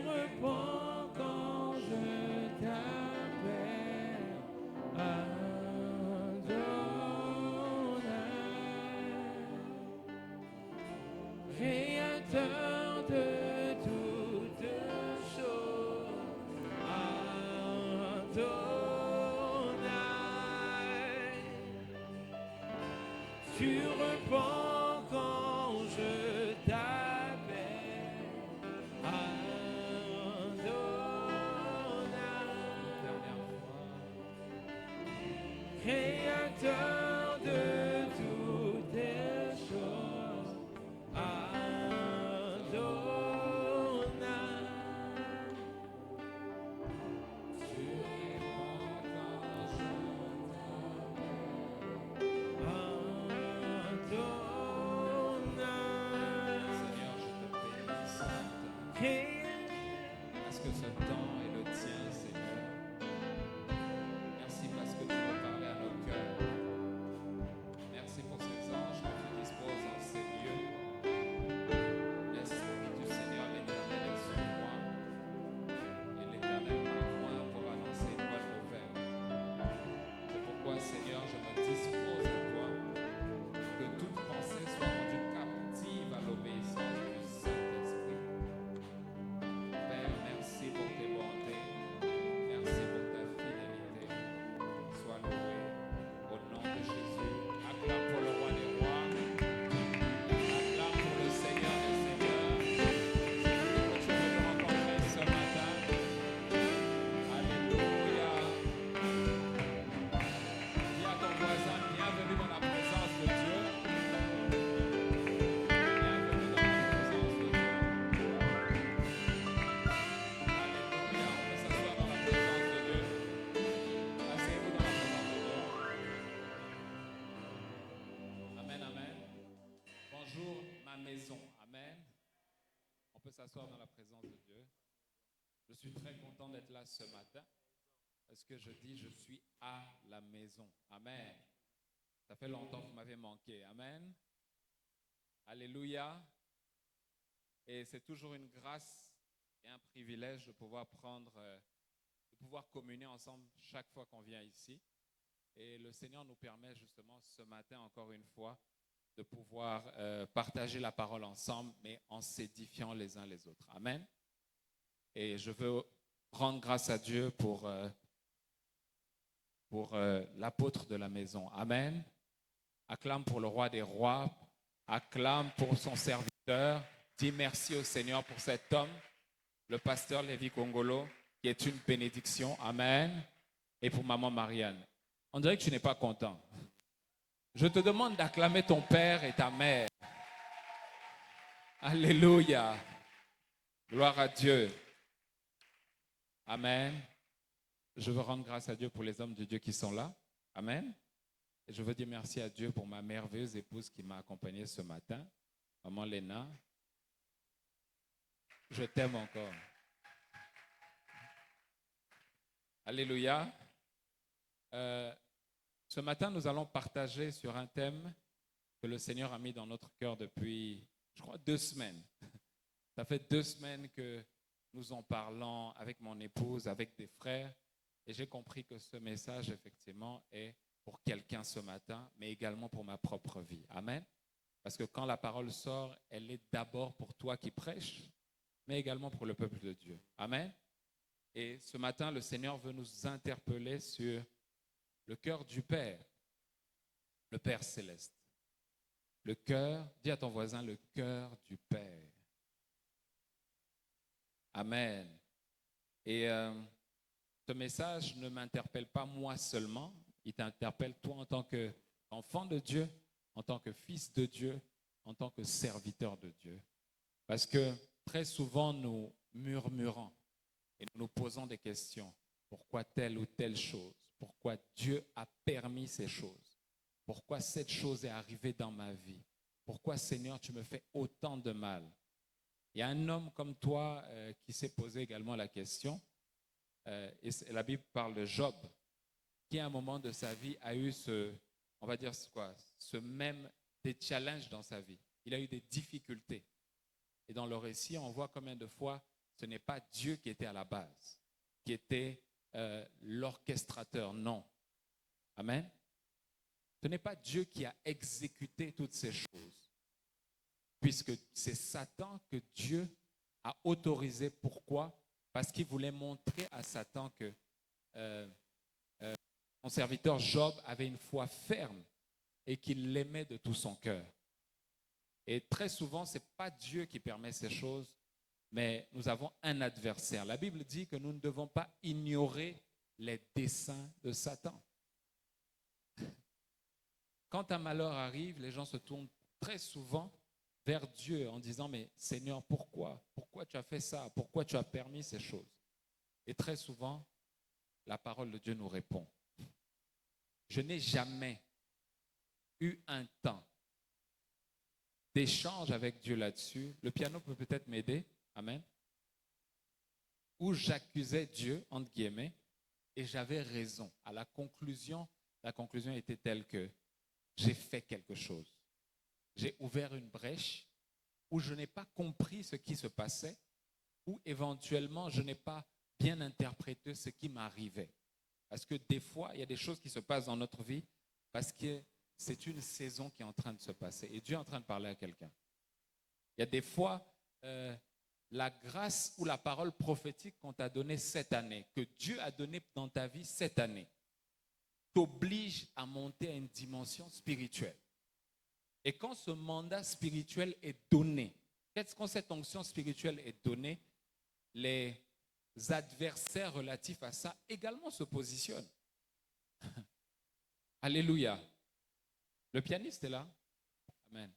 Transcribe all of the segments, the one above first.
réponds quand je t'appelle. Adonai, Créateur de toutes choses. Adonai, tu réponds quand je t'appelle. Adonai, Créateur de toutes choses. Adonai, tu réponds quand je Parce que ce temps est le tien, Seigneur. Merci parce que tu veux parler à nos cœurs. Merci pour ces anges que tu disposes en ces lieux. L'Esprit du Seigneur, l'Éternel est sur moi. Et l'Éternel m'a oint pour annoncer une bonne nouvelle. C'est pourquoi, Seigneur, je me dispose à toi. Que toute pensée soit rendue captive à l'obéissance du Saint-Esprit. Père, merci pour tes bontés. Merci pour ta fidélité. Sois loué au nom de Jésus. Acclame pour le roi des rois. Acclame pour le Seigneur des seigneurs. C'est lui que tu veux nous rencontrer ce matin. Alléluia. Dis à ton voisin, bienvenue dans la présence de Dieu. Bienvenue dans la présence de Dieu. Alléluia. On peut s'asseoir dans la présence de Dieu. Asseyez-vous dans la présence de Dieu. Amen, amen. Bonjour ma maison. Amen. On peut s'asseoir dans la présence de Dieu. Je suis très content d'être là ce matin parce que je dis je suis à la maison. Amen. Ça fait longtemps que vous m'avez manqué. Amen. Alléluia. Et c'est toujours une grâce et un privilège de pouvoir de pouvoir communier ensemble chaque fois qu'on vient ici. Et le Seigneur nous permet justement ce matin encore une fois de pouvoir partager la parole ensemble, mais en s'édifiant les uns les autres. Amen. Et je veux rendre grâce à Dieu pour l'apôtre de la maison. Amen. Acclame pour le roi des rois. Acclame pour son serviteur. Dis merci au Seigneur pour cet homme, le pasteur Lévi Kongolo, qui est une bénédiction. Amen. Et pour maman Marianne. On dirait que tu n'es pas content. Je te demande d'acclamer ton père et ta mère. Alléluia. Gloire à Dieu. Amen. Je veux rendre grâce à Dieu pour les hommes de Dieu qui sont là. Amen. Et je veux dire merci à Dieu pour ma merveilleuse épouse qui m'a accompagné ce matin, maman Léna. Je t'aime encore. Alléluia. Ce matin, nous allons partager sur un thème que le Seigneur a mis dans notre cœur depuis, je crois, 2 semaines. Ça fait 2 semaines que nous en parlons avec mon épouse, avec des frères. Et j'ai compris que ce message, effectivement, est pour quelqu'un ce matin, mais également pour ma propre vie. Amen. Parce que quand la parole sort, elle est d'abord pour toi qui prêches, mais également pour le peuple de Dieu. Amen. Et ce matin, le Seigneur veut nous interpeller sur le cœur du Père, le Père céleste. Le cœur, dis à ton voisin, le cœur du Père. Amen. Et ce message ne m'interpelle pas moi seulement, il t'interpelle toi en tant qu'enfant de Dieu, en tant que fils de Dieu, en tant que serviteur de Dieu. Parce que très souvent, nous murmurons et nous nous posons des questions. Pourquoi telle ou telle chose? Pourquoi Dieu a permis ces choses? Pourquoi cette chose est arrivée dans ma vie? Pourquoi, Seigneur, tu me fais autant de mal? Il y a un homme comme toi qui s'est posé également la question, et la Bible parle de Job, qui à un moment de sa vie a eu des challenges dans sa vie. Il a eu des difficultés. Et dans le récit, on voit combien de fois ce n'est pas Dieu qui était à la base, qui était l'orchestrateur, non. Amen. Ce n'est pas Dieu qui a exécuté toutes ces choses, puisque c'est Satan que Dieu a autorisé. Pourquoi? Parce qu'il voulait montrer à Satan que son serviteur Job avait une foi ferme et qu'il l'aimait de tout son cœur. Et très souvent, ce n'est pas Dieu qui permet ces choses, mais nous avons un adversaire. La Bible dit que nous ne devons pas ignorer les desseins de Satan. Quand un malheur arrive, les gens se tournent très souvent vers Dieu en disant « Mais Seigneur, pourquoi? Pourquoi tu as fait ça? Pourquoi tu as permis ces choses ?» Et très souvent, la parole de Dieu nous répond. Je n'ai jamais eu un temps d'échange avec Dieu là-dessus. Le piano peut peut-être m'aider. Amen. Où j'accusais Dieu, entre guillemets, et j'avais raison. À la conclusion était telle que j'ai fait quelque chose. J'ai ouvert une brèche où je n'ai pas compris ce qui se passait, ou éventuellement je n'ai pas bien interprété ce qui m'arrivait. Parce que des fois, il y a des choses qui se passent dans notre vie parce que c'est une saison qui est en train de se passer. Et Dieu est en train de parler à quelqu'un. Il y a des fois, la grâce ou la parole prophétique qu'on t'a donnée cette année, que Dieu a donnée dans ta vie cette année, t'oblige à monter à une dimension spirituelle. Et quand ce mandat spirituel est donné, quand cette onction spirituelle est donnée, les adversaires relatifs à ça également se positionnent. Alléluia. Le pianiste est là. Amen.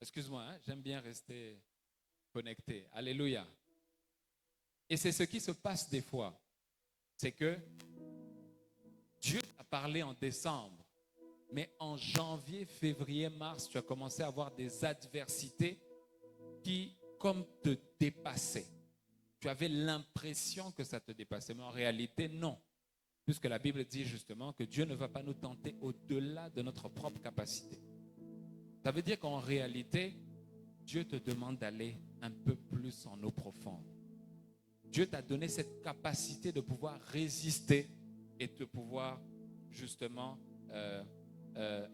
Excuse-moi, hein, j'aime bien rester connecté. Alléluia. Et c'est ce qui se passe des fois. C'est que Dieu t'a parlé en décembre, mais en janvier, février, mars, tu as commencé à avoir des adversités qui, comme te dépassaient. Tu avais l'impression que ça te dépassait, mais en réalité, non. Puisque la Bible dit justement que Dieu ne va pas nous tenter au-delà de notre propre capacité. Ça veut dire qu'en réalité, Dieu te demande d'aller un peu plus en eau profonde. Dieu t'a donné cette capacité de pouvoir résister et de pouvoir justement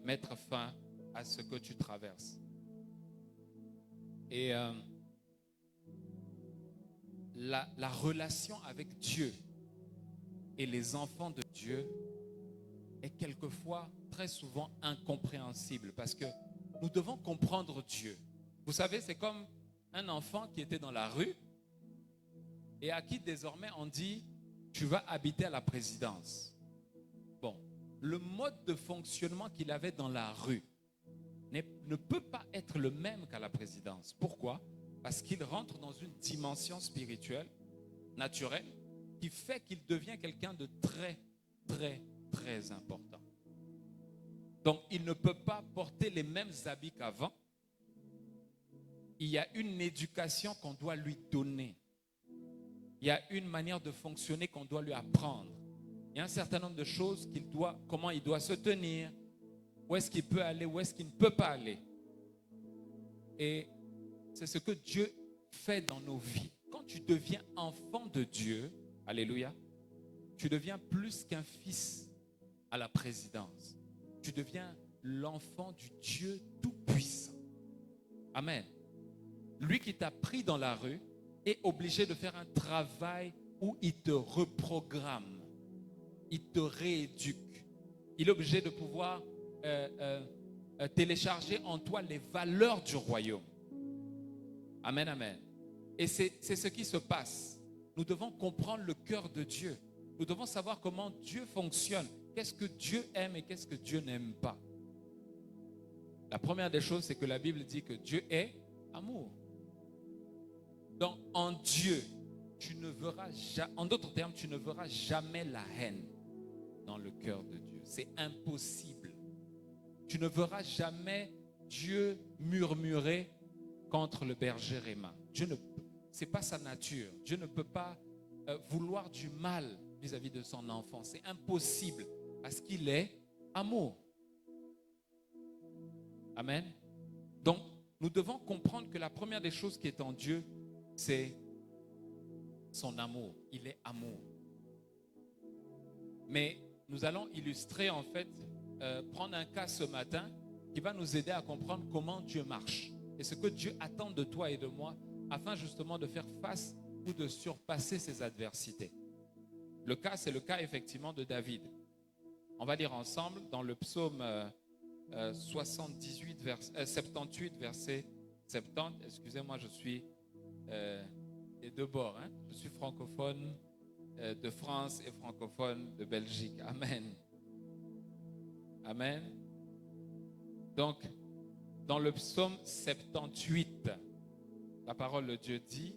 mettre fin à ce que tu traverses. Et la relation avec Dieu et les enfants de Dieu est quelquefois, très souvent, incompréhensible parce que nous devons comprendre Dieu. Vous savez, c'est comme un enfant qui était dans la rue et à qui désormais on dit « tu vas habiter à la présidence ». Bon, le mode de fonctionnement qu'il avait dans la rue ne peut pas être le même qu'à la présidence. Pourquoi? Parce qu'il rentre dans une dimension spirituelle, naturelle, qui fait qu'il devient quelqu'un de très, très, très important. Donc, il ne peut pas porter les mêmes habits qu'avant. Il y a une éducation qu'on doit lui donner. Il y a une manière de fonctionner qu'on doit lui apprendre. Il y a un certain nombre de choses comment il doit se tenir, où est-ce qu'il peut aller, où est-ce qu'il ne peut pas aller. Et c'est ce que Dieu fait dans nos vies. Quand tu deviens enfant de Dieu, alléluia, tu deviens plus qu'un fils à la présidence. Tu deviens l'enfant du Dieu tout-puissant. Amen. Lui qui t'a pris dans la rue est obligé de faire un travail où il te reprogramme, il te rééduque. Il est obligé de pouvoir télécharger en toi les valeurs du royaume. Amen, amen. Et c'est ce qui se passe. Nous devons comprendre le cœur de Dieu. Nous devons savoir comment Dieu fonctionne. Qu'est-ce que Dieu aime et qu'est-ce que Dieu n'aime pas. La première des choses, c'est que la Bible dit que Dieu est amour. Donc, en Dieu, en d'autres termes, tu ne verras jamais la haine dans le cœur de Dieu. C'est impossible. Tu ne verras jamais Dieu murmurer contre le berger Réma. Ce n'est pas sa nature. Dieu ne peut pas vouloir du mal vis-à-vis de son enfant. C'est impossible parce qu'il est amour. Amen. Donc, nous devons comprendre que la première des choses qui est en Dieu, c'est son amour. Il est amour. Mais nous allons illustrer, en fait, prendre un cas ce matin qui va nous aider à comprendre comment Dieu marche et ce que Dieu attend de toi et de moi afin justement de faire face ou de surpasser ces adversités. Le cas, c'est le cas effectivement de David. On va lire ensemble dans le psaume 78, 78, verset 70. Excusez-moi, je suis des deux bords. Hein? Je suis francophone de France et francophone de Belgique. Amen. Amen. Donc, dans le psaume 78, la parole de Dieu dit,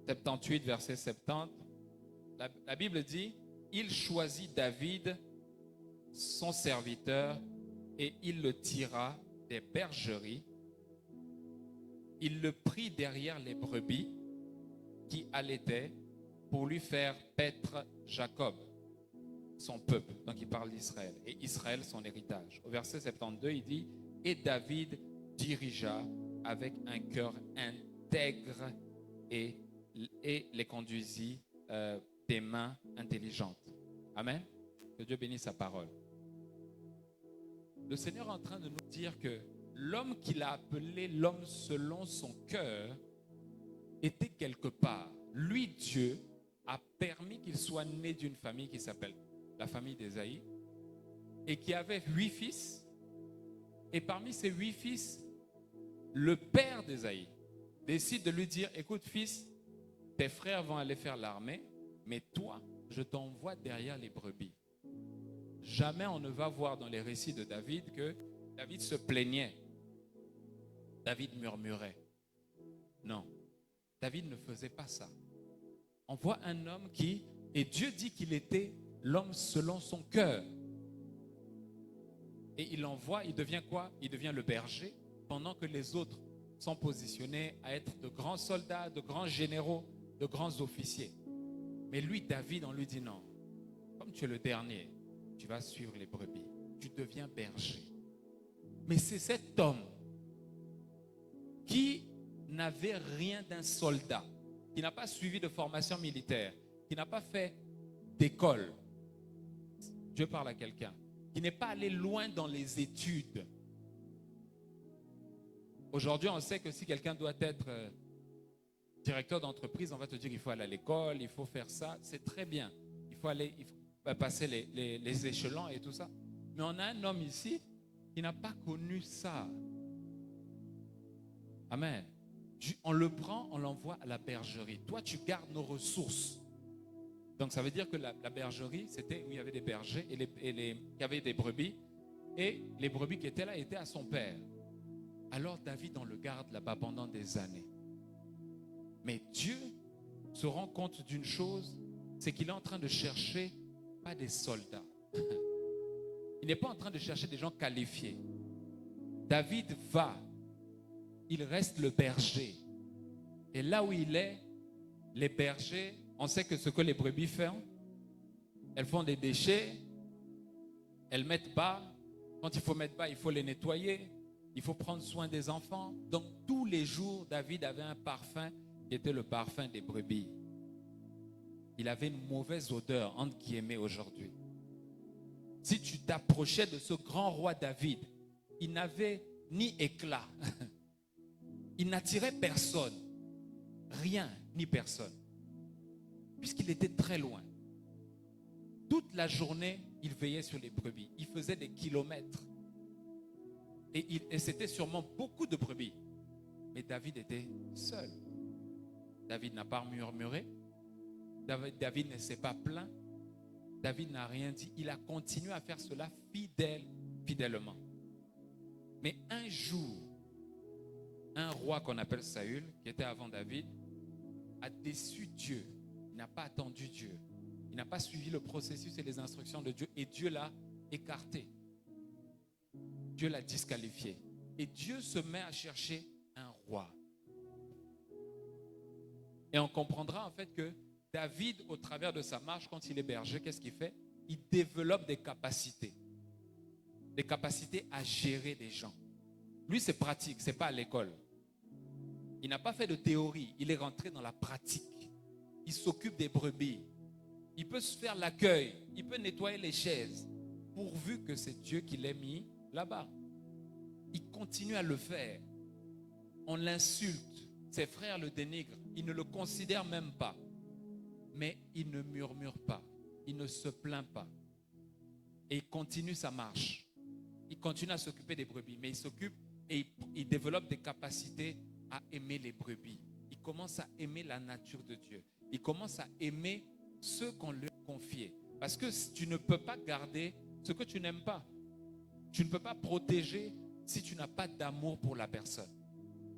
78, verset 70, la Bible dit, il choisit David, son serviteur, et il le tira des bergeries. Il le prit derrière les brebis qui allaitaient pour lui faire paître Jacob, son peuple. Donc il parle d'Israël. Et Israël, son héritage. Au verset 72, il dit, et David dirigea avec un cœur intègre et les conduisit des mains intelligentes. Amen. Que Dieu bénisse sa parole. Le Seigneur est en train de nous dire que l'homme qu'il a appelé l'homme selon son cœur était quelque part. Lui, Dieu, a permis qu'il soit né d'une famille qui s'appelle la famille d'Ésaïe et qui avait 8 fils. Et parmi ces 8 fils, le père d'Ésaïe décide de lui dire, écoute fils, tes frères vont aller faire l'armée, mais toi, je t'envoie derrière les brebis. Jamais on ne va voir dans les récits de David que David se plaignait. David murmurait. Non, David ne faisait pas ça. On voit un homme qui, et Dieu dit qu'il était l'homme selon son cœur. Et il l'envoie, il devient quoi? Il devient le berger, pendant que les autres sont positionnés à être de grands soldats, de grands généraux, de grands officiers. Mais lui, David, on lui dit non. Comme tu es le dernier, tu vas suivre les brebis. Tu deviens berger. Mais c'est cet homme qui n'avait rien d'un soldat, qui n'a pas suivi de formation militaire, qui n'a pas fait d'école. Dieu parle à quelqu'un. Qui n'est pas allé loin dans les études. Aujourd'hui, on sait que si quelqu'un doit être directeur d'entreprise, on va te dire qu'il faut aller à l'école, il faut faire ça. C'est très bien. Il faut passer les échelons et tout ça. Mais on a un homme ici qui n'a pas connu ça. Amen. On le prend, on l'envoie à la bergerie. Toi, tu gardes nos ressources. Donc, ça veut dire que la bergerie, c'était où il y avait des bergers et il y avait des brebis. Et les brebis qui étaient là étaient à son père. Alors, David, on le garde là-bas pendant des années. Mais Dieu se rend compte d'une chose, c'est qu'il est en train de chercher pas des soldats. Il n'est pas en train de chercher des gens qualifiés. David va, il reste le berger. Et là où il est, les bergers, on sait que ce que les brebis font, elles font des déchets, elles mettent bas. Quand il faut mettre bas, il faut les nettoyer. Il faut prendre soin des enfants. Donc tous les jours, David avait un parfum qui était le parfum des brebis. Il avait une mauvaise odeur, entre guillemets, aujourd'hui. Si tu t'approchais de ce grand roi David, il n'avait ni éclat. Il n'attirait personne. Rien, ni personne. Puisqu'il était très loin. Toute la journée, il veillait sur les brebis. Il faisait des kilomètres. Et c'était sûrement beaucoup de brebis. Mais David était seul. David n'a pas murmuré. David ne s'est pas plaint. David n'a rien dit. Il a continué à faire cela fidèlement. Mais un jour, un roi qu'on appelle Saül, qui était avant David, a déçu Dieu. Il n'a pas attendu Dieu. Il n'a pas suivi le processus et les instructions de Dieu. Et Dieu l'a écarté. Dieu l'a disqualifié. Et Dieu se met à chercher un roi. Et on comprendra en fait que David, au travers de sa marche, quand il est berger, qu'est-ce qu'il fait? Il développe des capacités. Des capacités à gérer des gens. Lui, c'est pratique, c'est pas à l'école. Il n'a pas fait de théorie, il est rentré dans la pratique. Il s'occupe des brebis. Il peut se faire l'accueil, il peut nettoyer les chaises, pourvu que c'est Dieu qui l'ait mis là-bas. Il continue à le faire. On l'insulte, ses frères le dénigrent, il ne le considère même pas. Mais il ne murmure pas, il ne se plaint pas. Et il continue sa marche. Il continue à s'occuper des brebis, mais il s'occupe et il développe des capacités à aimer les brebis. Il commence à aimer la nature de Dieu. Il commence à aimer ceux qu'on lui a confiés. Parce que tu ne peux pas garder ce que tu n'aimes pas. Tu ne peux pas protéger si tu n'as pas d'amour pour la personne.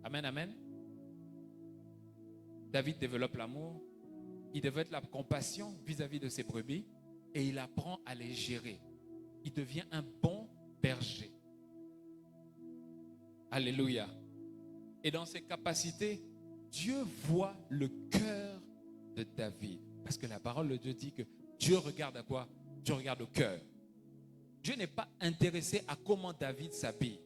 Amen, amen. David développe l'amour. Il développe la compassion vis-à-vis de ses brebis et il apprend à les gérer. Il devient un bon berger. Alléluia. Et dans ses capacités, Dieu voit le cœur de David. Parce que la parole de Dieu dit que Dieu regarde à quoi? Dieu regarde au cœur. Dieu n'est pas intéressé à comment David s'habille.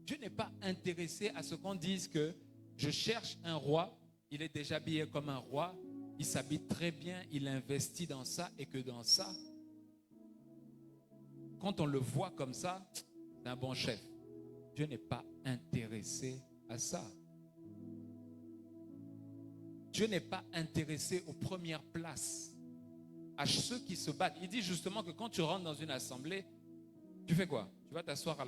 Dieu n'est pas intéressé à ce qu'on dise que je cherche un roi, il est déjà habillé comme un roi, il s'habille très bien, il investit dans ça et que dans ça, quand on le voit comme ça, c'est un bon chef. Dieu n'est pas intéressé à ça. Dieu n'est pas intéressé aux premières places, à ceux qui se battent. Il dit justement que quand tu rentres dans une assemblée, tu fais quoi? Tu vas t'asseoir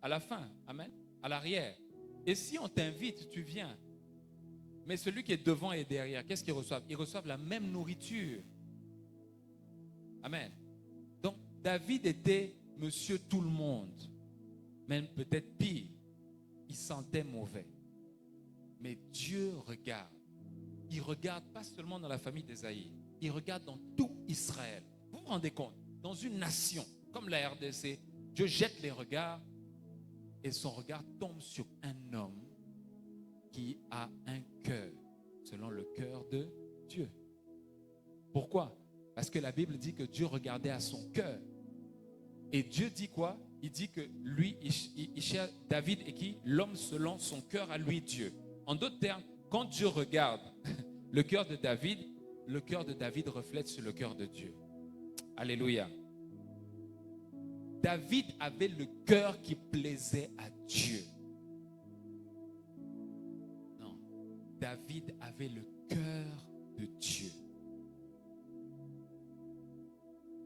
à la fin, amen, à l'arrière. Et si on t'invite, tu viens. Mais celui qui est devant et derrière, qu'est-ce qu'ils reçoivent? Ils reçoivent la même nourriture. Amen. Donc, David était monsieur tout le monde. Même peut-être pire. Il sentait mauvais. Mais Dieu regarde. Il regarde pas seulement dans la famille d'Ésaïe. Il regarde dans tout Israël. Vous vous rendez compte? Dans une nation comme la RDC, Dieu jette les regards et son regard tombe sur un homme qui a un cœur selon le cœur de Dieu. Pourquoi? Parce que la Bible dit que Dieu regardait à son cœur. Et Dieu dit quoi? Il dit que lui, il cherche David et qui? L'homme selon son cœur à lui, Dieu. En d'autres termes, quand Dieu regarde le cœur de David reflète sur le cœur de Dieu. Alléluia. David avait le cœur qui plaisait à Dieu. Non, David avait le cœur de Dieu.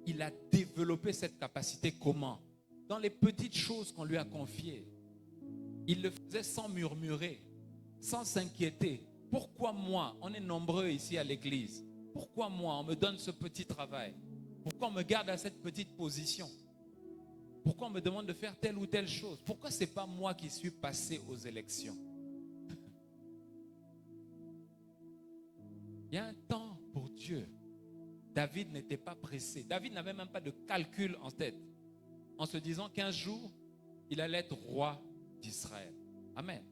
Il a développé cette capacité comment? Dans les petites choses qu'on lui a confiées. Il le faisait sans murmurer, sans s'inquiéter. Pourquoi moi? On est nombreux ici à l'église. Pourquoi moi? On me donne ce petit travail. Pourquoi on me garde à cette petite position? Pourquoi on me demande de faire telle ou telle chose? Pourquoi ce n'est pas moi qui suis passé aux élections? Il y a un temps pour Dieu. David n'était pas pressé. David n'avait même pas de calcul en tête. En se disant qu'un jour, il allait être roi d'Israël. Amen.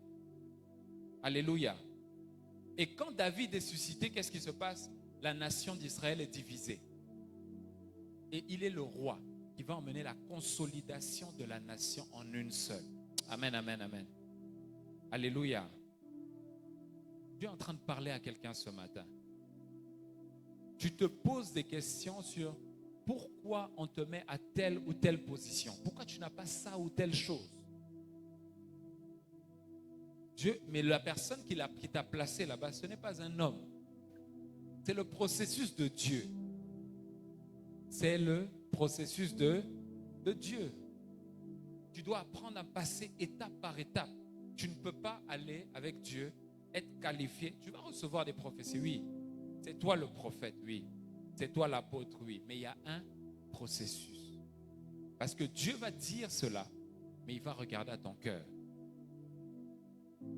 Alléluia. Et quand David est suscité, qu'est-ce qui se passe? La nation d'Israël est divisée. Et il est le roi qui va emmener la consolidation de la nation en une seule. Amen, amen, amen. Alléluia. Dieu est en train de parler à quelqu'un ce matin. Tu te poses des questions sur pourquoi on te met à telle ou telle position. Pourquoi tu n'as pas ça ou telle chose? Dieu, mais la personne qui t'a placé là-bas, ce n'est pas un homme. C'est le processus de Dieu. C'est le processus de Dieu. Tu dois apprendre à passer étape par étape. Tu ne peux pas aller avec Dieu, être qualifié. Tu vas recevoir des prophéties, oui. C'est toi le prophète, oui. C'est toi l'apôtre, oui. Mais il y a un processus. Parce que Dieu va dire cela, mais il va regarder à ton cœur.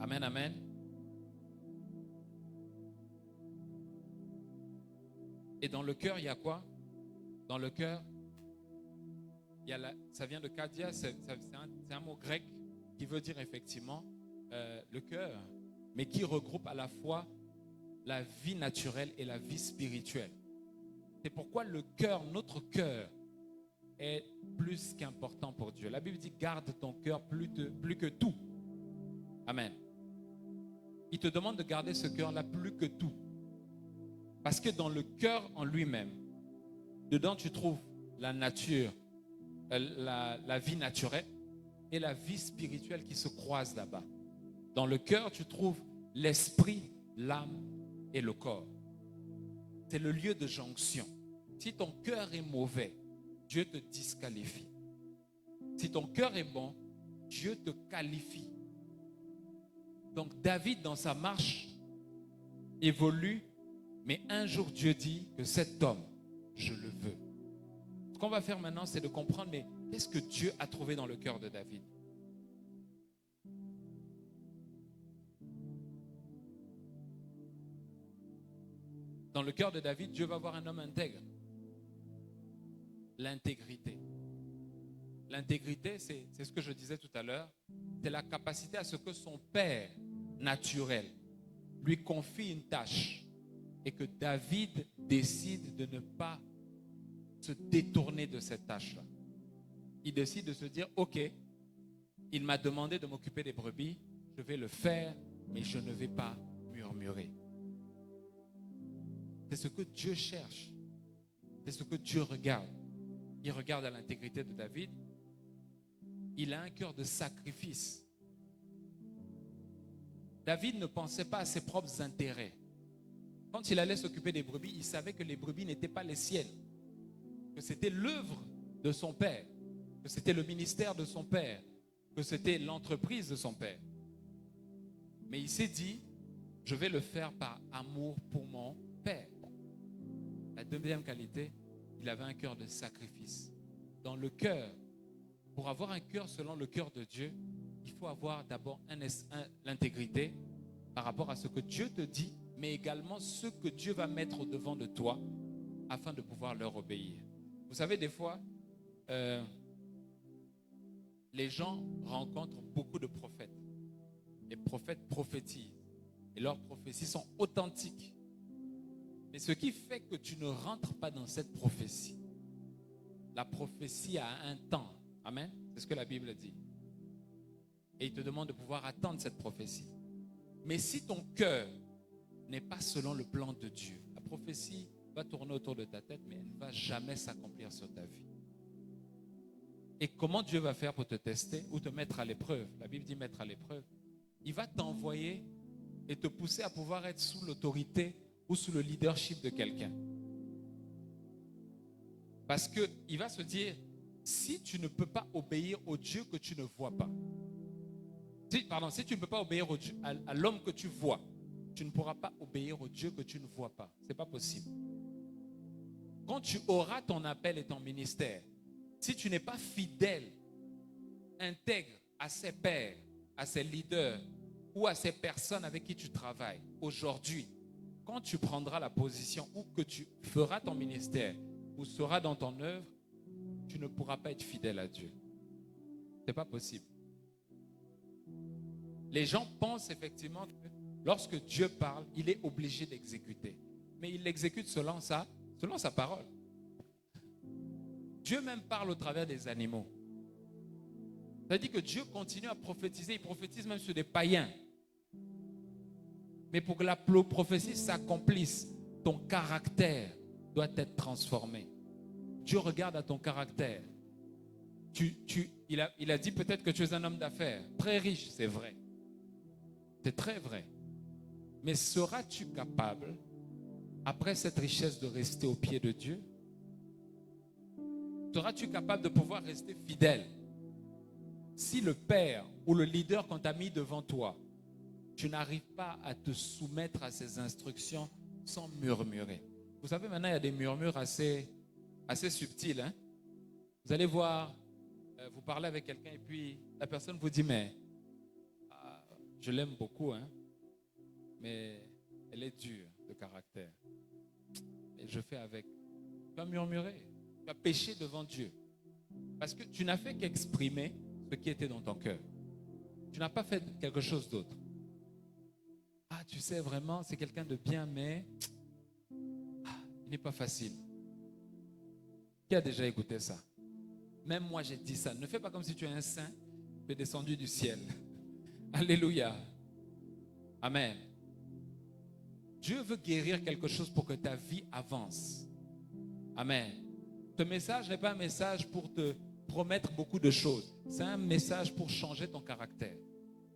Amen, amen. Et dans le cœur, il y a quoi? Dans le cœur, il y a ça vient de Kadia, c'est un mot grec qui veut dire effectivement le cœur, mais qui regroupe à la fois la vie naturelle et la vie spirituelle. C'est pourquoi le cœur, notre cœur, est plus qu'important pour Dieu. La Bible dit garde ton cœur plus que tout. Amen. Il te demande de garder ce cœur-là plus que tout. Parce que dans le cœur en lui-même, dedans tu trouves la nature, la vie naturelle et la vie spirituelle qui se croisent là-bas. Dans le cœur, tu trouves l'esprit, l'âme et le corps. C'est le lieu de jonction. Si ton cœur est mauvais, Dieu te disqualifie. Si ton cœur est bon, Dieu te qualifie. Donc David, dans sa marche, évolue, mais un jour Dieu dit que cet homme, je le veux. Ce qu'on va faire maintenant, c'est de comprendre, mais qu'est-ce que Dieu a trouvé dans le cœur de David? Dans le cœur de David, Dieu va voir un homme intègre. L'intégrité. L'intégrité, c'est ce que je disais tout à l'heure, c'est la capacité à ce que son père naturel lui confie une tâche et que David décide de ne pas se détourner de cette tâche-là. Il décide de se dire, ok, il m'a demandé de m'occuper des brebis, je vais le faire, mais je ne vais pas murmurer. C'est ce que Dieu cherche. C'est ce que Dieu regarde. Il regarde à l'intégrité de David. Il a un cœur de sacrifice. David ne pensait pas à ses propres intérêts. Quand il allait s'occuper des brebis, il savait que les brebis n'étaient pas les siennes, que c'était l'œuvre de son père, que c'était le ministère de son père, que c'était l'entreprise de son père. Mais il s'est dit, je vais le faire par amour pour mon père. La deuxième qualité, il avait un cœur de sacrifice. Dans le cœur, pour avoir un cœur selon le cœur de Dieu, il faut avoir d'abord l'intégrité par rapport à ce que Dieu te dit, mais également ce que Dieu va mettre au devant de toi afin de pouvoir leur obéir. Vous savez, des fois, les gens rencontrent beaucoup de prophètes. Les prophètes prophétisent et leurs prophéties sont authentiques. Mais ce qui fait que tu ne rentres pas dans cette prophétie, la prophétie a un temps. Amen. C'est ce que la Bible dit. Et il te demande de pouvoir attendre cette prophétie. Mais si ton cœur n'est pas selon le plan de Dieu, la prophétie va tourner autour de ta tête, mais elle ne va jamais s'accomplir sur ta vie. Et comment Dieu va faire pour te tester ou te mettre à l'épreuve? La Bible dit mettre à l'épreuve. Il va t'envoyer et te pousser à pouvoir être sous l'autorité ou sous le leadership de quelqu'un. Parce qu'il va se dire, si tu ne peux pas obéir au Dieu que tu ne vois pas, si tu ne peux pas obéir à l'homme que tu vois, tu ne pourras pas obéir au Dieu que tu ne vois pas. Ce n'est pas possible. Quand tu auras ton appel et ton ministère, si tu n'es pas fidèle, intègre à ses pairs, à ses leaders ou à ces personnes avec qui tu travailles aujourd'hui, quand tu prendras la position ou que tu feras ton ministère ou seras dans ton œuvre, tu ne pourras pas être fidèle à Dieu. Ce n'est pas possible. Les gens pensent effectivement que lorsque Dieu parle, il est obligé d'exécuter. Mais il l'exécute selon sa parole. Dieu même parle au travers des animaux. C'est-à-dire que Dieu continue à prophétiser. Il prophétise même sur des païens. Mais pour que la prophétie s'accomplisse, ton caractère doit être transformé. Dieu regarde à ton caractère. Il a dit peut-être que tu es un homme d'affaires, très riche, c'est vrai. C'est très vrai. Mais seras-tu capable, après cette richesse, de rester au pied de Dieu? Seras-tu capable de pouvoir rester fidèle? Si le père ou le leader qu'on t'a mis devant toi, tu n'arrives pas à te soumettre à ses instructions sans murmurer. Vous savez, maintenant, il y a des murmures assez subtils. Hein? Vous allez voir, vous parlez avec quelqu'un et puis la personne vous dit, mais je l'aime beaucoup, hein, mais elle est dure de caractère. Et je fais avec. Tu vas murmurer, tu vas pécher devant Dieu. Parce que tu n'as fait qu'exprimer ce qui était dans ton cœur. Tu n'as pas fait quelque chose d'autre. Ah, tu sais vraiment, c'est quelqu'un de bien, mais il n'est pas facile. Qui a déjà écouté ça? Même moi, j'ai dit ça. Ne fais pas comme si tu es un saint qui est descendu du ciel. Alléluia. Amen. Dieu veut guérir quelque chose pour que ta vie avance. Amen. Ce message n'est pas un message pour te promettre beaucoup de choses. C'est un message pour changer ton caractère.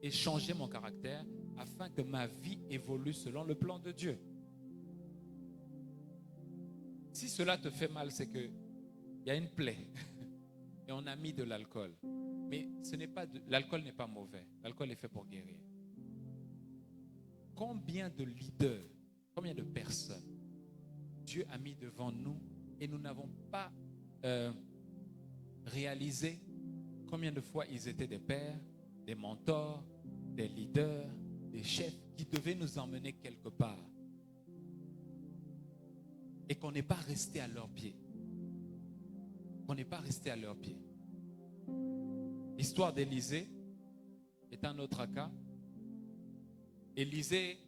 Et changer mon caractère afin que ma vie évolue selon le plan de Dieu. Si cela te fait mal, c'est qu'il y a une plaie. Et on a mis de l'alcool. Mais l'alcool n'est pas mauvais. L'alcool est fait pour guérir. Combien de leaders, combien de personnes Dieu a mis devant nous et nous n'avons pas réalisé combien de fois ils étaient des pères, des mentors, des leaders, des chefs qui devaient nous emmener quelque part. Et qu'on n'est pas resté à leurs pieds. Qu'on n'est pas resté à leurs pieds. L'histoire d'Élisée est un autre cas. Élisée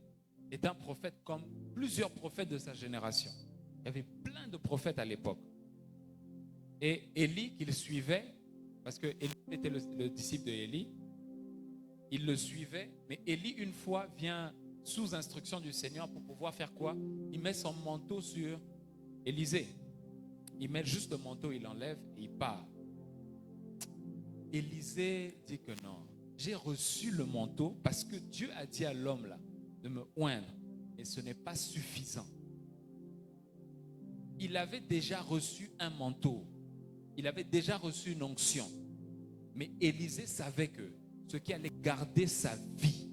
est un prophète comme plusieurs prophètes de sa génération. Il y avait plein de prophètes à l'époque. Et Élie, qu'il suivait, parce que Élie était le disciple de Élie, il le suivait, mais Élie, une fois, vient sous instruction du Seigneur pour pouvoir faire quoi? Il met son manteau sur Élisée. Il met juste le manteau, il l'enlève et il part. Élisée dit que non. J'ai reçu le manteau parce que Dieu a dit à l'homme là de me oindre. Et ce n'est pas suffisant. Il avait déjà reçu un manteau. Il avait déjà reçu une onction. Mais Élisée savait que ce qui allait garder sa vie,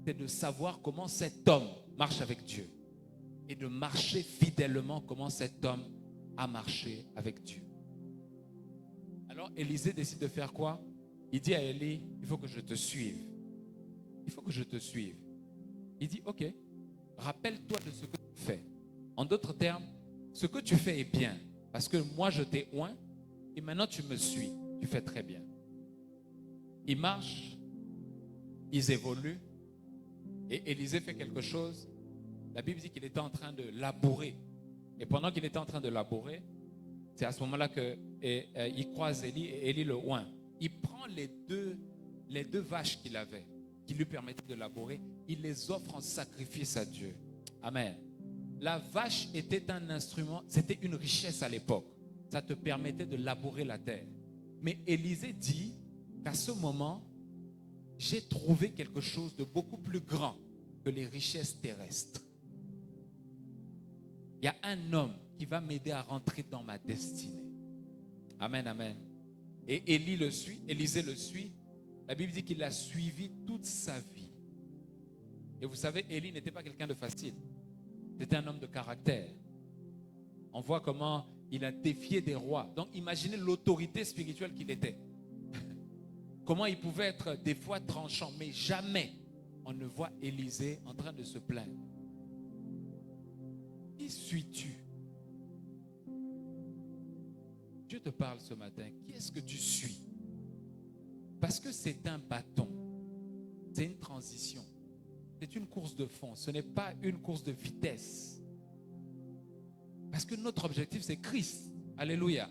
c'est de savoir comment cet homme marche avec Dieu. Et de marcher fidèlement comment cet homme a marché avec Dieu. Alors Élisée décide de faire quoi? Il dit à Élie, il faut que je te suive. Il faut que je te suive. Il dit, ok, rappelle-toi de ce que tu fais. En d'autres termes, ce que tu fais est bien. Parce que moi, je t'ai oint et maintenant tu me suis. Tu fais très bien. Ils marchent, ils évoluent et Élisée fait quelque chose. La Bible dit qu'il était en train de labourer. Et pendant qu'il était en train de labourer, c'est à ce moment-là qu'il croise Élie et Élie le oint. Il prend les deux vaches qu'il avait, qui lui permettaient de labourer, il les offre en sacrifice à Dieu. Amen. La vache était un instrument, c'était une richesse à l'époque. Ça te permettait de labourer la terre. Mais Élisée dit qu'à ce moment, j'ai trouvé quelque chose de beaucoup plus grand que les richesses terrestres. Il y a un homme qui va m'aider à rentrer dans ma destinée. Amen, amen. Et Élisée le suit. La Bible dit qu'il l'a suivi toute sa vie. Et vous savez, Élie n'était pas quelqu'un de facile. C'était un homme de caractère. On voit comment il a défié des rois. Donc imaginez l'autorité spirituelle qu'il était. Comment il pouvait être des fois tranchant. Mais jamais on ne voit Élisée en train de se plaindre. Qui suis-tu? Dieu te parle ce matin. Qui est-ce que tu suis? Parce que c'est un bâton. C'est une transition. C'est une course de fond. Ce n'est pas une course de vitesse. Parce que notre objectif, c'est Christ. Alléluia.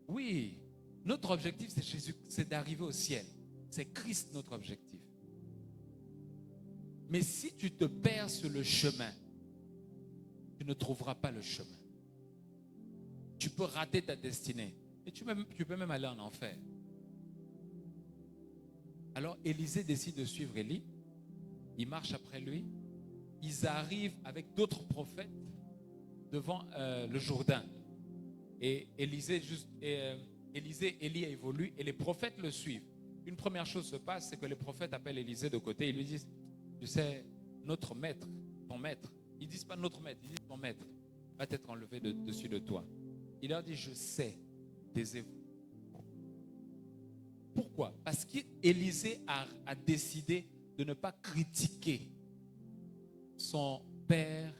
Oui, notre objectif, c'est Jésus, c'est d'arriver au ciel. C'est Christ notre objectif. Mais si tu te perds sur le chemin, tu ne trouveras pas le chemin. Tu peux rater ta destinée. Et tu peux même aller en enfer. Alors Élisée décide de suivre Élie. Il marche après lui. Ils arrivent avec d'autres prophètes devant le Jourdain. Et Élie évolue et les prophètes le suivent. Une première chose se passe, c'est que les prophètes appellent Élisée de côté. Ils lui disent, tu sais, notre maître, ton maître. Ils ne disent pas notre maître, ils disent ton maître va être enlevé dessus de toi. Il leur dit, je sais, taisez-vous. Pourquoi? Parce qu'Élisée a décidé de ne pas critiquer son père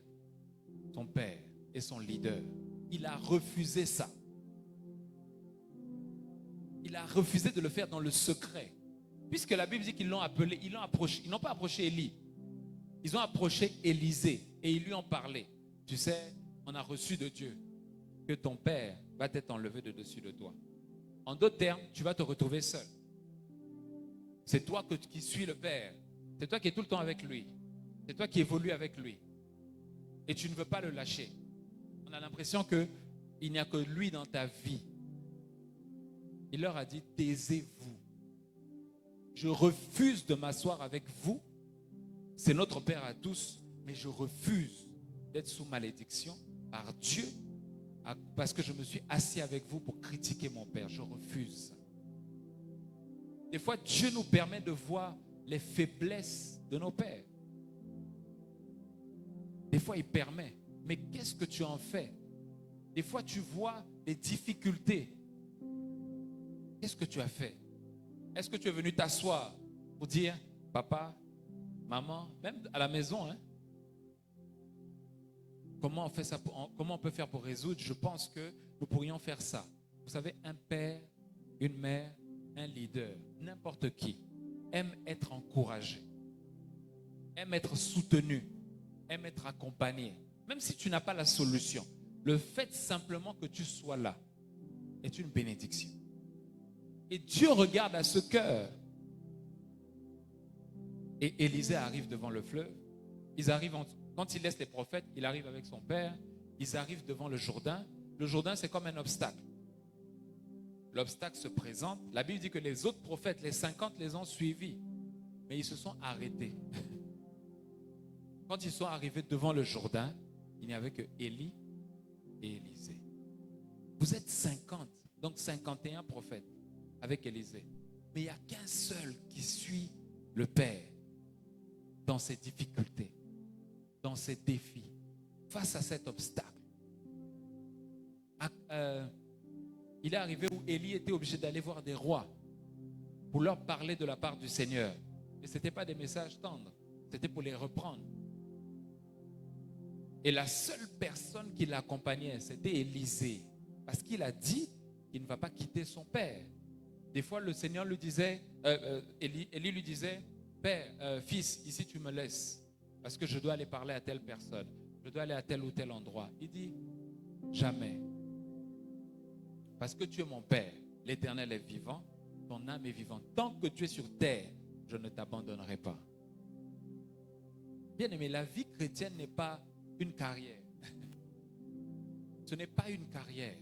et son leader. Il a refusé ça. Il a refusé de le faire dans le secret. Puisque la Bible dit qu'ils l'ont appelé, ils n'ont pas approché Élie. Ils ont approché Élisée et ils lui ont parlé. Tu sais, on a reçu de Dieu que ton père va être enlevé de dessus de toi. En d'autres termes, tu vas te retrouver seul. C'est toi qui suis le Père. C'est toi qui es tout le temps avec lui. C'est toi qui évolues avec lui. Et tu ne veux pas le lâcher. On a l'impression qu'il n'y a que lui dans ta vie. Il leur a dit, taisez-vous. Je refuse de m'asseoir avec vous. C'est notre Père à tous, mais je refuse d'être sous malédiction par Dieu parce que je me suis assis avec vous pour critiquer mon Père. Je refuse. Des fois, Dieu nous permet de voir les faiblesses de nos pères. Des fois, il permet. Mais qu'est-ce que tu en fais? Des fois, tu vois des difficultés. Qu'est-ce que tu as fait? Est-ce que tu es venu t'asseoir pour dire, papa, maman, même à la maison, hein? Comment on fait ça, comment on peut faire pour résoudre? Je pense que nous pourrions faire ça. Vous savez, un père, une mère, un leader, n'importe qui, aime être encouragé, aime être soutenu, aime être accompagné. Même si tu n'as pas la solution, le fait simplement que tu sois là est une bénédiction. Et Dieu regarde à ce cœur. Et Élisée arrive devant le fleuve. Ils arrivent quand il laisse les prophètes, il arrive avec son père. Ils arrivent devant le Jourdain. Le Jourdain, c'est comme un obstacle. L'obstacle se présente. La Bible dit que les autres prophètes, les 50, les ont suivis. Mais ils se sont arrêtés. Quand ils sont arrivés devant le Jourdain, il n'y avait que Élie et Élisée. Vous êtes 50, donc 51 prophètes avec Élisée. Mais il n'y a qu'un seul qui suit le Père dans ses difficultés, dans ses défis, face à cet obstacle. Il est arrivé où Élie était obligé d'aller voir des rois pour leur parler de la part du Seigneur. Et ce n'était pas des messages tendres, c'était pour les reprendre. Et la seule personne qui l'accompagnait, c'était Élisée. Parce qu'il a dit qu'il ne va pas quitter son père. Des fois, le Seigneur lui disait, Élie lui disait, Père, fils, ici tu me laisses. Parce que je dois aller parler à telle personne. Je dois aller à tel ou tel endroit. Il dit, jamais. Parce que tu es mon Père. L'Éternel est vivant. Ton âme est vivante. Tant que tu es sur terre, je ne t'abandonnerai pas. Bien aimé, la vie chrétienne n'est pas une carrière. Ce n'est pas une carrière.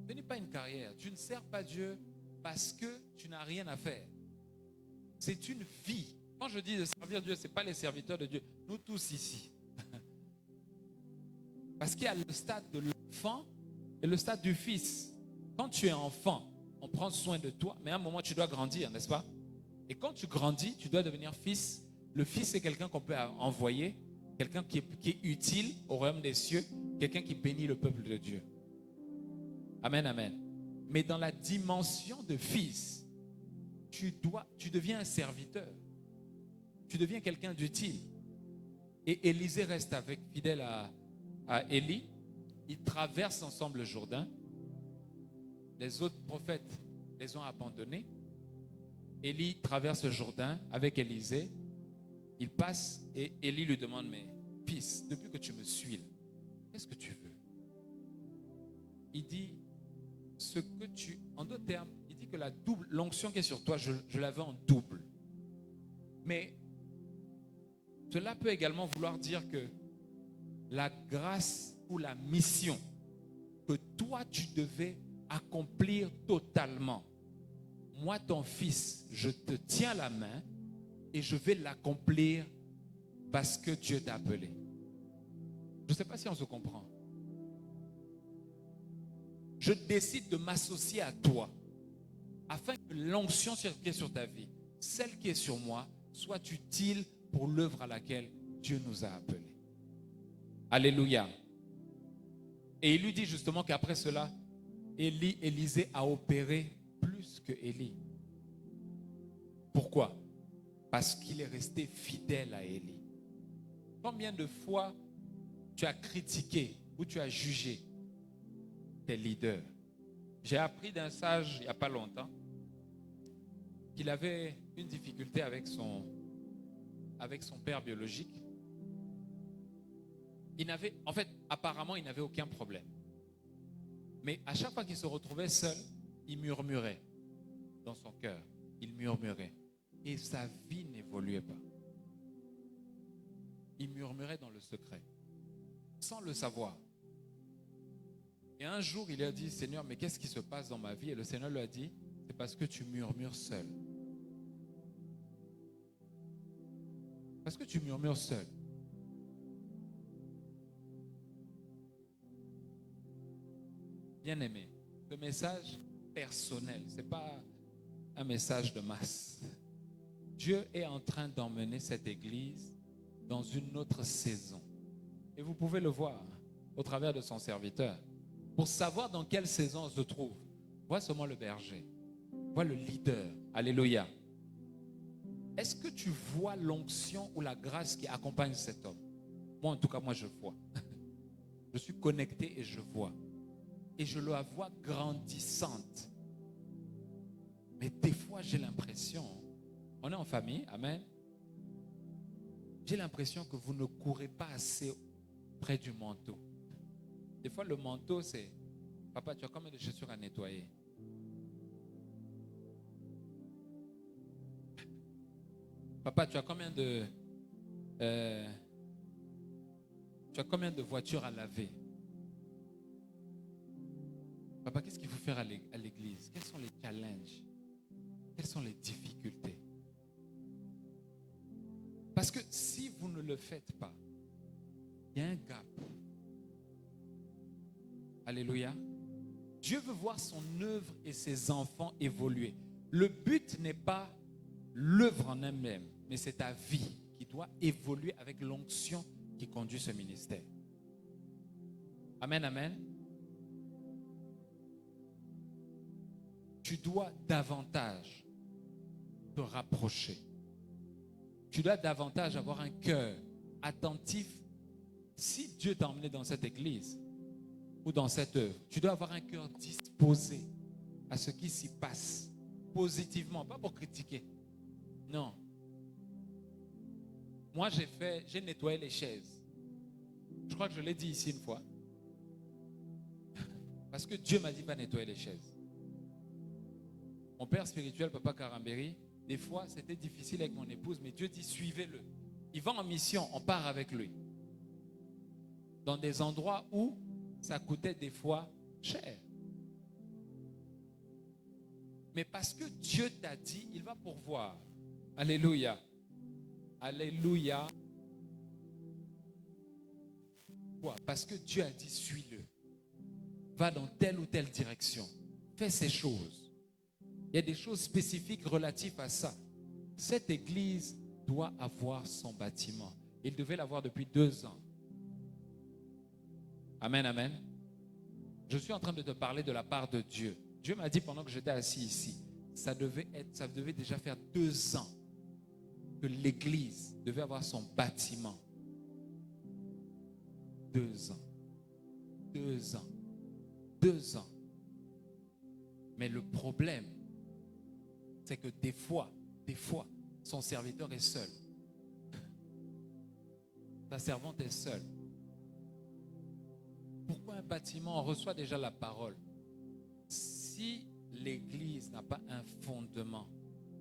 Ce n'est pas une carrière. Tu ne sers pas Dieu parce que tu n'as rien à faire. C'est une vie. Quand je dis de servir Dieu, ce n'est pas les serviteurs de Dieu. Nous tous ici. Parce qu'il y a le stade de l'enfant et le stade du fils. Quand tu es enfant, on prend soin de toi, mais à un moment, tu dois grandir, n'est-ce pas? Et quand tu grandis, tu dois devenir fils. Le fils, c'est quelqu'un qu'on peut envoyer, quelqu'un qui est utile au royaume des cieux, quelqu'un qui bénit le peuple de Dieu. Amen, amen. Mais dans la dimension de fils, tu deviens un serviteur. Tu deviens quelqu'un d'utile. Et Élisée reste fidèle à Élie. Ils traversent ensemble le Jourdain. Les autres prophètes les ont abandonnés. Élie traverse le Jourdain avec Élisée. Il passe et Élie lui demande, mais fils, depuis que tu me suis, qu'est-ce que tu veux? Il dit, en d'autres termes, il dit que l'onction qui est sur toi, je la veux en double. Mais cela peut également vouloir dire que la grâce ou la mission que toi tu devais accomplir totalement, moi ton fils, je te tiens la main et je vais l'accomplir parce que Dieu t'a appelé. Je ne sais pas si on se comprend. Je décide de m'associer à toi afin que l'onction qui est sur ta vie, celle qui est sur moi, soit utile pour l'œuvre à laquelle Dieu nous a appelés. Alléluia. Et il lui dit justement qu'après cela, Élisée a opéré plus que Élie. Pourquoi? Parce qu'il est resté fidèle à Élie. Combien de fois tu as critiqué ou tu as jugé tes leaders? J'ai appris d'un sage il n'y a pas longtemps qu'il avait une difficulté avec son père biologique. Apparemment, il n'avait aucun problème. Mais à chaque fois qu'il se retrouvait seul, il murmurait dans son cœur. il murmurait. Et sa vie n'évoluait pas. Il murmurait dans le secret, sans le savoir. Et un jour, il a dit, Seigneur, mais qu'est-ce qui se passe dans ma vie? Et le Seigneur lui a dit, c'est parce que tu murmures seul. Parce que tu murmures seul. Bien-aimé, le message personnel, ce n'est pas un message de masse. Dieu est en train d'emmener cette église dans une autre saison. Et vous pouvez le voir au travers de son serviteur. Pour savoir dans quelle saison on se trouve, vois seulement le berger, vois le leader. Alléluia. Est-ce que tu vois l'onction ou la grâce qui accompagne cet homme? Moi, en tout cas, moi, je vois. Je suis connecté et je vois. Et je la vois grandissante. Mais des fois, j'ai l'impression, on est en famille, amen. J'ai l'impression que vous ne courez pas assez près du manteau. Des fois, le manteau, c'est, papa, tu as combien de chaussures à nettoyer? Papa, tu as combien de voitures à laver? Papa, qu'est-ce qu'il faut faire à l'église? Quels sont les challenges? Quelles sont les difficultés? Parce que si vous ne le faites pas, il y a un gap. Alléluia. Dieu veut voir son œuvre et ses enfants évoluer. Le but n'est pas l'œuvre en elle-même, mais c'est ta vie qui doit évoluer avec l'onction qui conduit ce ministère. Amen, amen. Tu dois davantage te rapprocher. Tu dois davantage avoir un cœur attentif. Si Dieu t'a emmené dans cette église ou dans cette œuvre, tu dois avoir un cœur disposé à ce qui s'y passe positivement, pas pour critiquer. Non. Moi, j'ai nettoyé les chaises. Je crois que je l'ai dit ici une fois. Parce que Dieu m'a dit va nettoyer les chaises. Mon père spirituel, Papa Karambéry, des fois, c'était difficile avec mon épouse, mais Dieu dit suivez-le. Il va en mission, on part avec lui. Dans des endroits où ça coûtait des fois cher. Mais parce que Dieu t'a dit, il va pourvoir. Alléluia. Alléluia. Pourquoi? Parce que Dieu a dit, suis-le. Va dans telle ou telle direction. Fais ces choses. Il y a des choses spécifiques relatives à ça. Cette église doit avoir son bâtiment. Il devait l'avoir depuis 2 ans. Amen, amen. Je suis en train de te parler de la part de Dieu. Dieu m'a dit pendant que j'étais assis ici, ça devait déjà faire 2 ans que l'église devait avoir son bâtiment. 2 ans. 2 ans. 2 ans. Mais le problème, c'est que des fois, son serviteur est seul. Sa servante est seule. Pourquoi un bâtiment? On reçoit déjà la parole. Si l'église n'a pas un fondement,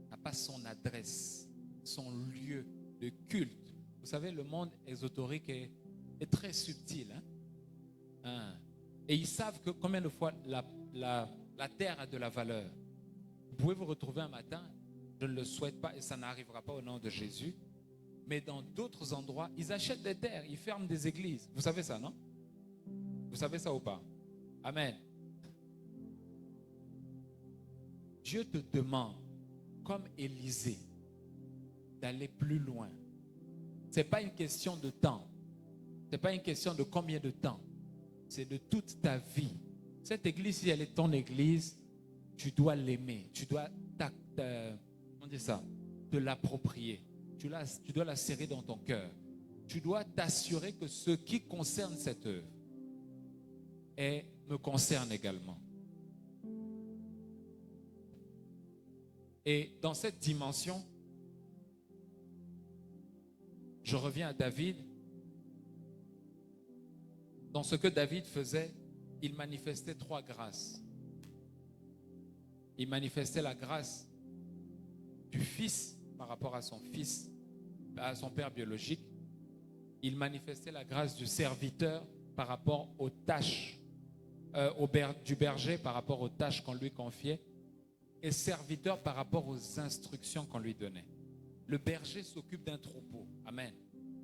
n'a pas son adresse, son lieu de culte, vous savez, le monde ésotérique est très subtil. Et ils savent que combien de fois la terre a de la valeur. Vous pouvez vous retrouver un matin, je ne le souhaite pas et ça n'arrivera pas au nom de Jésus, mais dans d'autres endroits, ils achètent des terres, ils ferment des églises. Vous savez ça, non? Vous savez ça ou pas? Amen. Dieu te demande, comme Élisée, d'aller plus loin. Ce n'est pas une question de temps. Ce n'est pas une question de combien de temps. C'est de toute ta vie. Cette église, si elle est ton église, tu dois l'aimer. Tu dois te l'approprier. Tu dois la serrer dans ton cœur. Tu dois t'assurer que ce qui concerne cette œuvre me concerne également. Et dans cette dimension, je reviens à David. Dans ce que David faisait, il manifestait 3 grâces. Il manifestait la grâce du fils par rapport à son fils, à son père biologique. Il manifestait la grâce du serviteur par rapport aux tâches, du berger par rapport aux tâches qu'on lui confiait, et serviteur par rapport aux instructions qu'on lui donnait. Le berger s'occupe d'un troupeau, amen,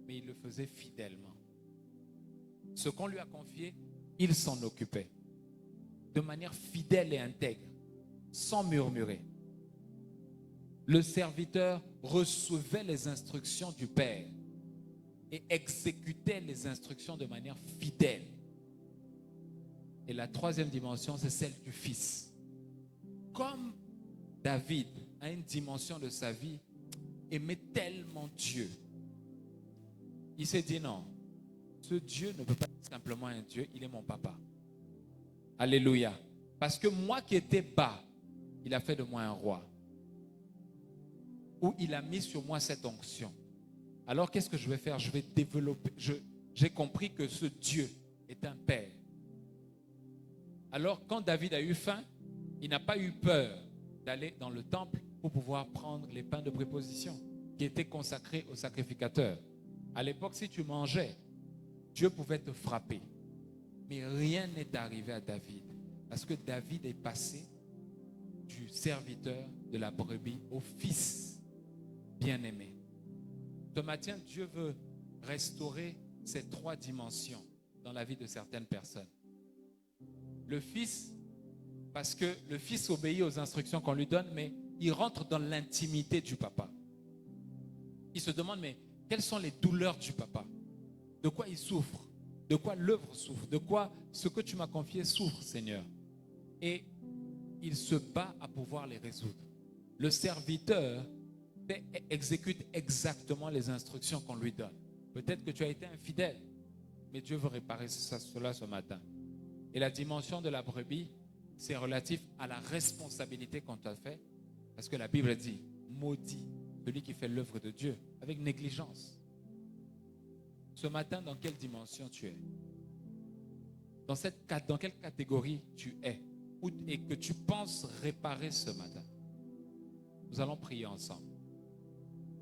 mais il le faisait fidèlement. Ce qu'on lui a confié, il s'en occupait de manière fidèle et intègre, sans murmurer. Le serviteur recevait les instructions du Père et exécutait les instructions de manière fidèle. Et la troisième dimension, c'est celle du Fils. Comme David, à une dimension de sa vie, aimait tellement Dieu, il s'est dit non, ce Dieu ne peut pas être simplement un Dieu, il est mon papa. Alléluia. Parce que moi qui étais bas, il a fait de moi un roi. Ou il a mis sur moi cette onction. Alors qu'est-ce que je vais faire? Je vais développer. J'ai compris que ce Dieu est un père. Alors quand David a eu faim, il n'a pas eu peur d'aller dans le temple pour pouvoir prendre les pains de préposition qui étaient consacrés aux sacrificateurs. À l'époque, si tu mangeais, Dieu pouvait te frapper. Mais rien n'est arrivé à David. Parce que David est passé du serviteur de la brebis au fils bien-aimé. Ce matin, Dieu veut restaurer ces trois dimensions dans la vie de certaines personnes. Le fils, parce que le fils obéit aux instructions qu'on lui donne, mais il rentre dans l'intimité du papa. Il se demande, mais quelles sont les douleurs du papa? De quoi il souffre? De quoi l'œuvre souffre? De quoi ce que tu m'as confié souffre, Seigneur? Et il se bat à pouvoir les résoudre. Le serviteur exécute exactement les instructions qu'on lui donne. Peut-être que tu as été infidèle, mais Dieu veut réparer cela ce matin. Et la dimension de la brebis, c'est relatif à la responsabilité qu'on t'a fait, parce que la Bible dit, maudit celui qui fait l'œuvre de Dieu avec négligence. Ce matin, dans quelle dimension tu es? Dans quelle catégorie tu es? Et que tu penses réparer ce matin? Nous allons prier ensemble.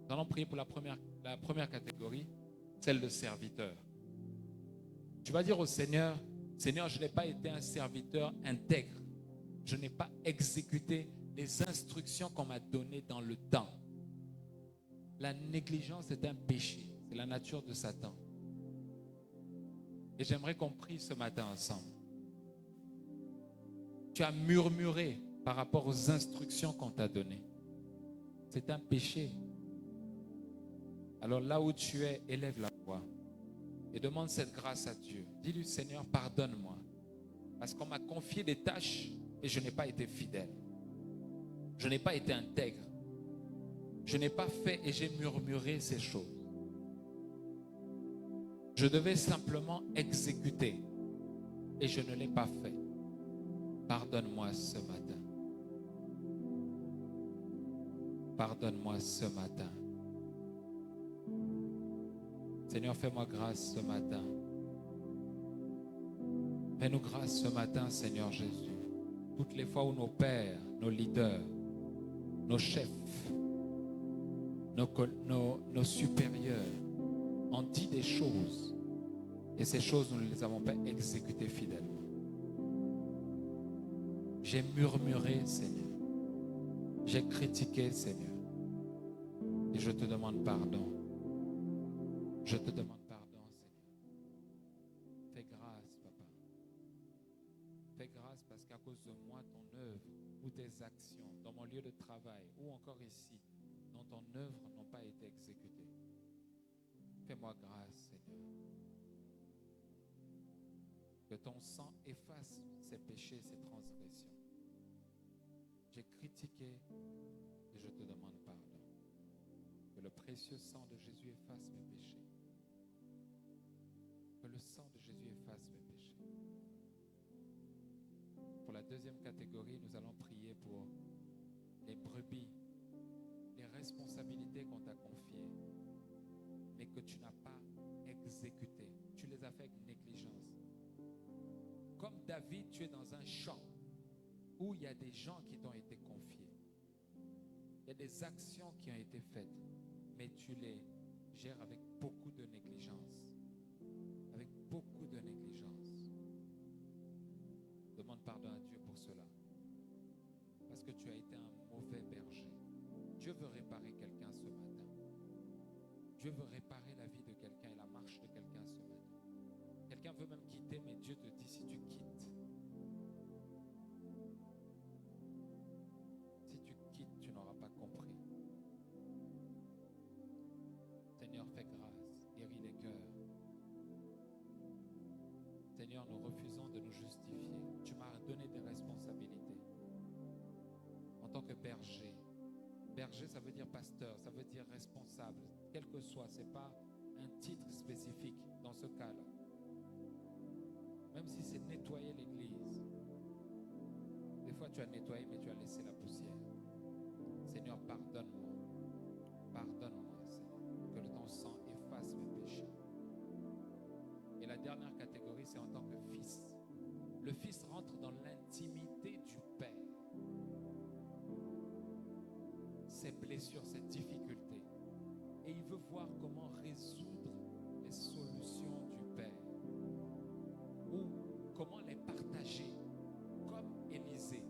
Nous allons prier pour la première catégorie, celle de serviteur. Tu vas dire au Seigneur, Seigneur, je n'ai pas été un serviteur intègre. Je n'ai pas exécuté les instructions qu'on m'a données dans le temps. La négligence est un péché. C'est la nature de Satan. Et j'aimerais qu'on prie ce matin ensemble. Tu as murmuré par rapport aux instructions qu'on t'a données. C'est un péché. Alors là où tu es, élève la voix et demande cette grâce à Dieu. Dis-lui, Seigneur, pardonne-moi. Parce qu'on m'a confié des tâches et je n'ai pas été fidèle. Je n'ai pas été intègre. Je n'ai pas fait et j'ai murmuré ces choses. Je devais simplement exécuter et je ne l'ai pas fait. Pardonne-moi ce matin. Pardonne-moi ce matin. Seigneur, fais-moi grâce ce matin. Fais-nous grâce ce matin, Seigneur Jésus. Toutes les fois où nos pères, nos leaders, nos chefs, nos supérieurs ont dit des choses et ces choses, nous ne les avons pas exécutées fidèlement. J'ai murmuré, Seigneur. J'ai critiqué, Seigneur. Et je te demande pardon. Je te demande pardon, Seigneur. Fais grâce, Papa. Fais grâce parce qu'à cause de moi, ton œuvre ou tes actions dans mon lieu de travail ou encore ici, dans ton œuvre n'ont pas été exécutées. Fais-moi grâce, Seigneur. Que ton sang efface ces péchés, ces transgressions. J'ai critiqué et je te demande pardon. Que le précieux sang de Jésus efface mes péchés. Que le sang de Jésus efface mes péchés. Pour la deuxième catégorie, nous allons prier pour les brebis, les responsabilités qu'on t'a confiées, mais que tu n'as pas exécutées. Tu les as fait avec négligence. Comme David, tu es dans un champ où il y a des gens qui t'ont été confiés. Il y a des actions qui ont été faites, mais tu les gères avec beaucoup de négligence. Avec beaucoup de négligence. Demande pardon à Dieu pour cela. Parce que tu as été un mauvais berger. Dieu veut réparer quelqu'un ce matin. Dieu veut réparer la vie de quelqu'un et la marche de quelqu'un ce matin. Quelqu'un veut même quitter, mais Dieu te dit, si tu quittes, tu n'auras pas compris. Seigneur, fais grâce, guéris les cœurs. Seigneur, nous refusons de nous justifier. Tu m'as donné des responsabilités. En tant que berger, berger, ça veut dire pasteur, ça veut dire responsable. Quel que soit, ce n'est pas un titre spécifique dans ce cas-là. Même si c'est nettoyer l'église. Des fois, tu as nettoyé, mais tu as laissé la poussière. Seigneur, pardonne-moi. Pardonne-moi, Seigneur. Que ton sang efface mes péchés. Et la dernière catégorie, c'est en tant que fils. Le fils rentre dans l'intimité du Père. Ses blessures, ses difficultés. Et il veut voir comment résoudre les solutions du Père. Ou comment les partager. Comme Élisée,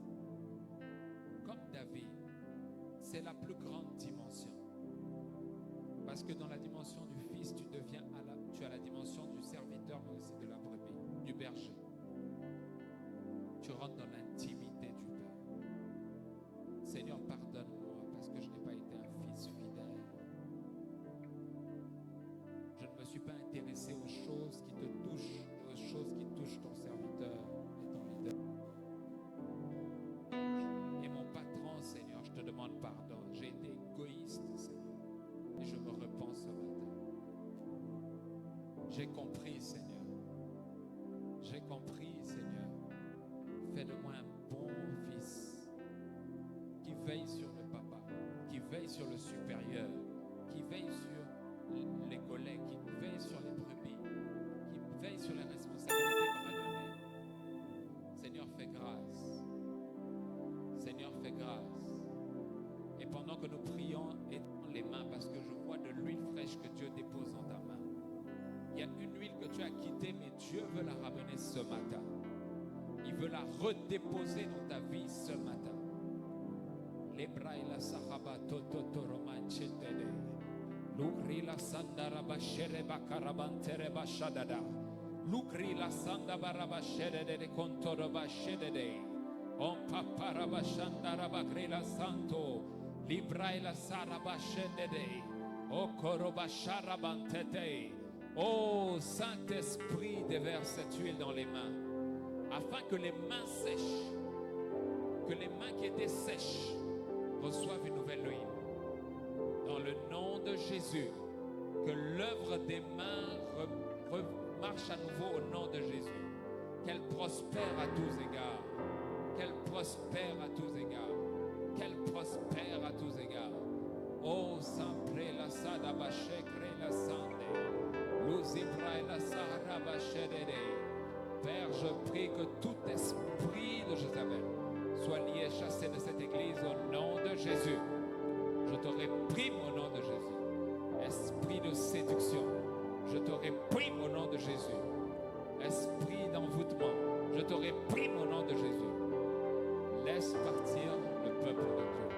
comme David. C'est la plus grande dimension. Parce que dans la dimension du fils, tu as la dimension du serviteur, mais aussi de la brebis, du berger. Tu rentres dans l'intimité du Père. Seigneur, pardonne-moi parce que je n'ai pas été un fils fidèle. Je ne me suis pas intéressé aux choses qui te touchent, aux choses qui touchent ton serviteur et ton leader. Et mon patron, Seigneur, je te demande pardon. J'ai été égoïste, Seigneur. Et je me repens ce matin. J'ai compris, Seigneur. J'ai compris, Seigneur. Fais de moi un bon fils qui veille sur le papa, qui veille sur le supérieur, qui veille sur les collègues, qui veille sur les brebis, qui veille sur les responsabilités qu'on m'a données. Seigneur, fais grâce. Seigneur, fais grâce. Et pendant que nous prions, étends les mains parce que je vois de l'huile fraîche que Dieu dépose dans ta main. Il y a une huile que tu as quittée, mais Dieu veut la ramener ce matin. Il veut la redéposer dans ta vie ce matin. Lebraila sahaba toto toromanchetede. Lugrila sandara bashere bakarabantere bashadada. Lugrila sanda barabashere de kontoro bashedede. On papara bashandara bagrila santo. Libraila sarabashedede. O korobashara bantete. Oh Saint-Esprit, déverse cette huile dans les mains. Afin que les mains sèches, que les mains qui étaient sèches reçoivent une nouvelle huile. Dans le nom de Jésus, que l'œuvre des mains marche à nouveau au nom de Jésus. Qu'elle prospère à tous égards. Qu'elle prospère à tous égards. Qu'elle prospère à tous égards. Oh, Saint-Pré, la Sadabaché, crée la Sande. L'Uzibra et la Saharabaché, Père, je prie que tout esprit de Jézabel soit lié, chassé de cette église au nom de Jésus. Je te réprime au nom de Jésus. Esprit de séduction, je te réprime au nom de Jésus. Esprit d'envoûtement, je te réprime au nom de Jésus. Laisse partir le peuple de Dieu.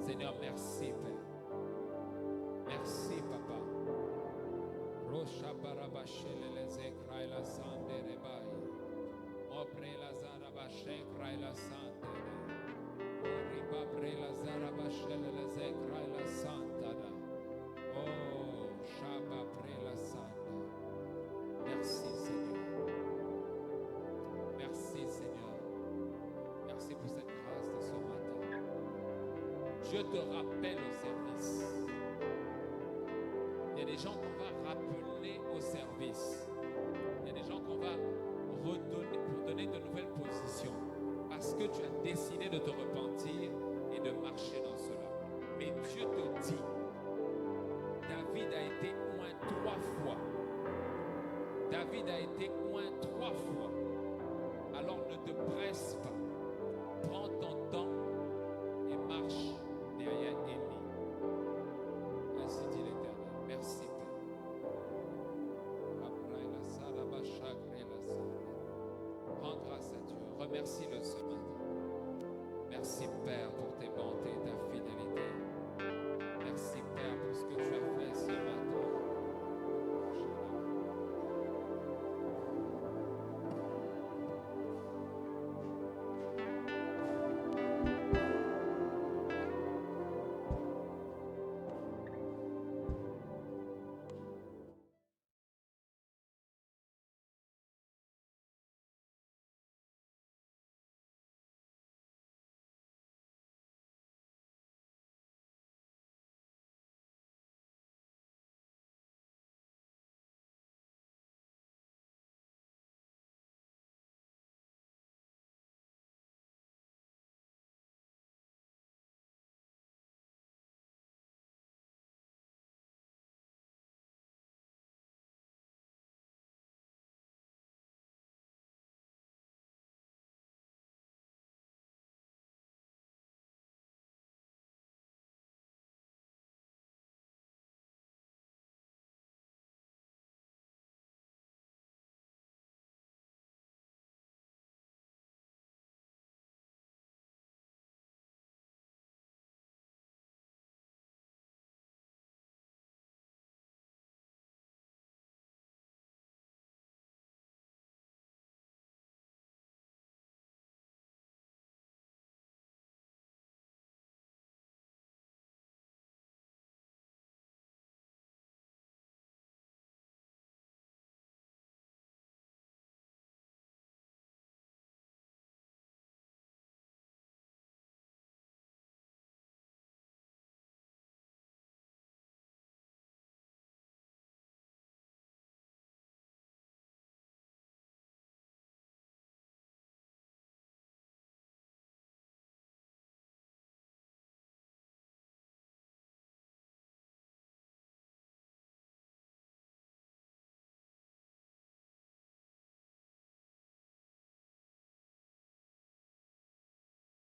Seigneur, merci Père. Merci Papa. Rocha barabashele les ekrai la sande rebai. Opre la zarabashe krai la sande. Oriba bre la zarabashele les ekrai la santada. Oh, shaba bre la sande. Merci Seigneur. Merci Seigneur. Merci pour cette grâce de ce matin. Je te rappelle au service. Il y a des gens qu'on va rappeler au service. Il y a des gens qu'on va redonner pour donner de nouvelles positions. Parce que tu as décidé de te repentir et de marcher dans cela. Mais Dieu te dit, David a été oint 3 fois. David a été oint 3 fois. Alors ne te presse pas. Prends ton temps et marche derrière Élie. Ainsi dit l'Éternel. Merci Père. Rends grâce à Dieu. Remercie-le ce matin. Merci Père pour tes bontés, ta